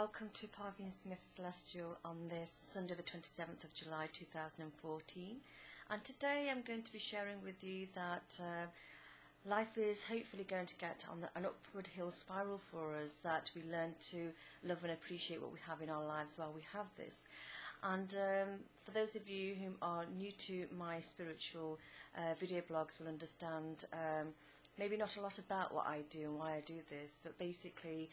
welcome to Parveen Smith Celestial on this Sunday the 27th of July 2014, and today I'm going to be sharing with you that life is hopefully going to get on an upward hill spiral for us, that we learn to love and appreciate what we have in our lives while we have this. And for those of you who are new to my spiritual video blogs will understand maybe not a lot about what I do and why I do this, but basically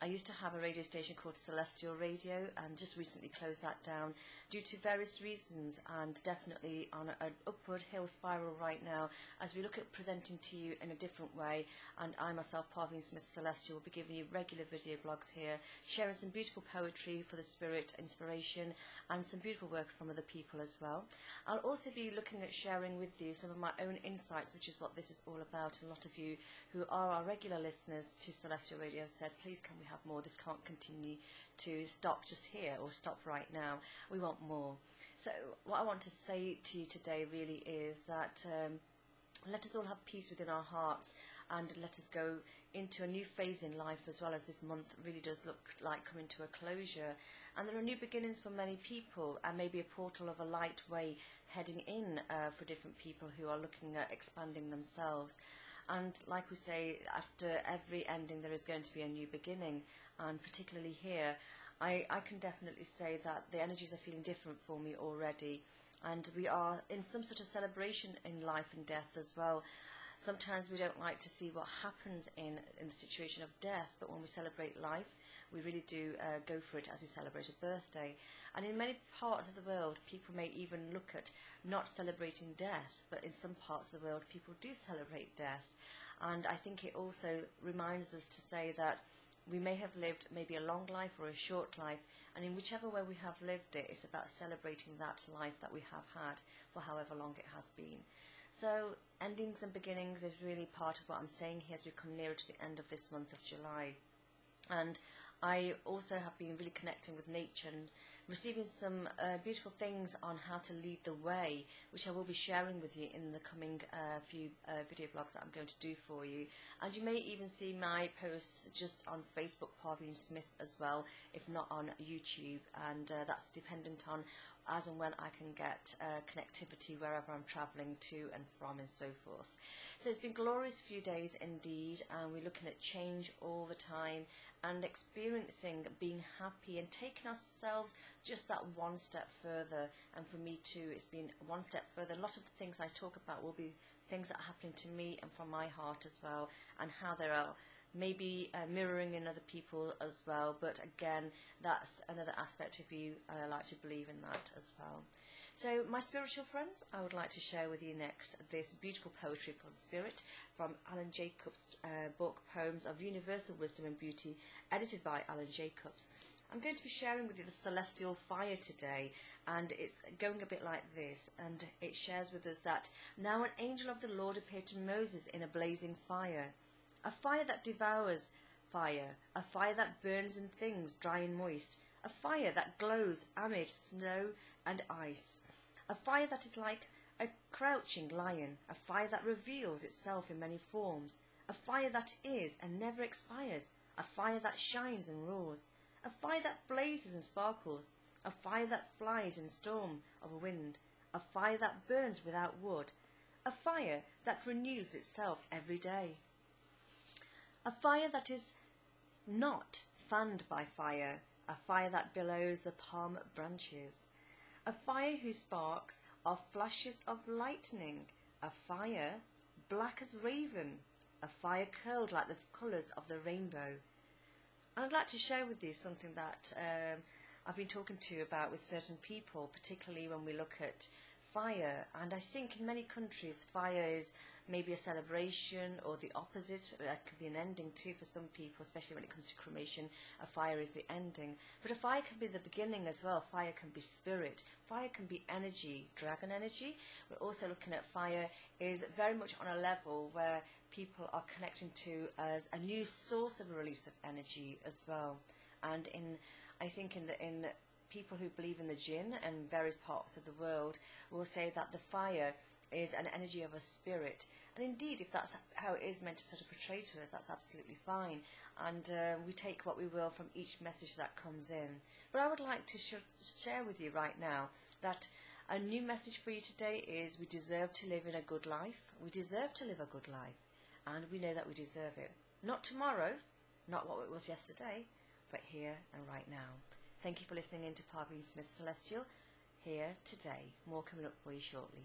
I used to have a radio station called Celestial Radio and just recently closed that down due to various reasons, and definitely on an upward hill spiral right now as we look at presenting to you in a different way. And I myself, Parveen Smith Celestial, will be giving you regular video blogs here, sharing some beautiful poetry for the spirit, inspiration, and some beautiful work from other people as well. I'll also be looking at sharing with you some of my own insights, which is what this is all about. And a lot of you who are our regular listeners to Celestial Radio said, please can we have more? This can't continue to stop just here or stop right now. We want more. So what I want to say to you today really is that let us all have peace within our hearts, and let us go into a new phase in life, as well as this month really does look like coming to a closure. And there are new beginnings for many people, and maybe a portal of a light way heading in for different people who are looking at expanding themselves. And like we say, after every ending there is going to be a new beginning, and particularly here I can definitely say that the energies are feeling different for me already, and we are in some sort of celebration in life and death as well. Sometimes we don't like to see what happens in the situation of death, but when we celebrate life, we really do go for it as we celebrate a birthday. And in many parts of the world, people may even look at not celebrating death, but in some parts of the world, people do celebrate death. And I think it also reminds us to say that we may have lived maybe a long life or a short life, and in whichever way we have lived it, it's about celebrating that life that we have had for however long it has been. So endings and beginnings is really part of what I'm saying here as we come nearer to the end of this month of July. And I also have been really connecting with nature and receiving some beautiful things on how to lead the way, which I will be sharing with you in the coming few video blogs that I'm going to do for you. And you may even see my posts just on Facebook, Parveen Smith, as well, if not on YouTube, and that's dependent on as and when I can get connectivity wherever I'm travelling to and from and so forth. So it's been a glorious few days indeed, and we're looking at change all the time and experiencing being happy and taking ourselves just that one step further. And for me too, it's been one step further. A lot of the things I talk about will be things that are happening to me and from my heart as well, and how there are maybe mirroring in other people as well. But again, that's another aspect of you. I like to believe in that as well. So my spiritual friends, I would like to share with you next this beautiful poetry for the spirit from Alan Jacobs' book Poems of Universal Wisdom and Beauty, edited by Alan Jacobs. I'm going to be sharing with you the celestial fire today, and it's going a bit like this, and it shares with us that now an angel of the Lord appeared to Moses in a blazing fire. A fire that devours fire, a fire that burns in things dry and moist, a fire that glows amid snow and ice, a fire that is like a crouching lion, a fire that reveals itself in many forms, a fire that is and never expires, a fire that shines and roars, a fire that blazes and sparkles, a fire that flies in storm of a wind, a fire that burns without wood, a fire that renews itself every day. A fire that is not fanned by fire, a fire that billows the palm branches, a fire whose sparks are flashes of lightning, a fire black as raven, a fire curled like the colours of the rainbow. And I'd like to share with you something that I've been talking to you about with certain people, particularly when we look at fire. And I think in many countries fire is maybe a celebration, or the opposite. It could be an ending too for some people, especially when it comes to cremation. A fire is the ending, but a fire can be the beginning as well. Fire can be spirit, fire can be energy, dragon energy. We're also looking at fire is very much on a level where people are connecting to as a new source of a release of energy as well. And I think in people who believe in the jinn and various parts of the world will say that the fire is an energy of a spirit, And indeed, if that's how it is meant to sort of portray to us, that's absolutely fine. And we take what we will from each message that comes in. But I would like to share with you right now that a new message for you today is we deserve to live in a good life. We deserve to live a good life. And we know that we deserve it. Not tomorrow, not what it was yesterday, but here and right now. Thank you for listening in to Parveen Smith's Celestial here today. More coming up for you shortly.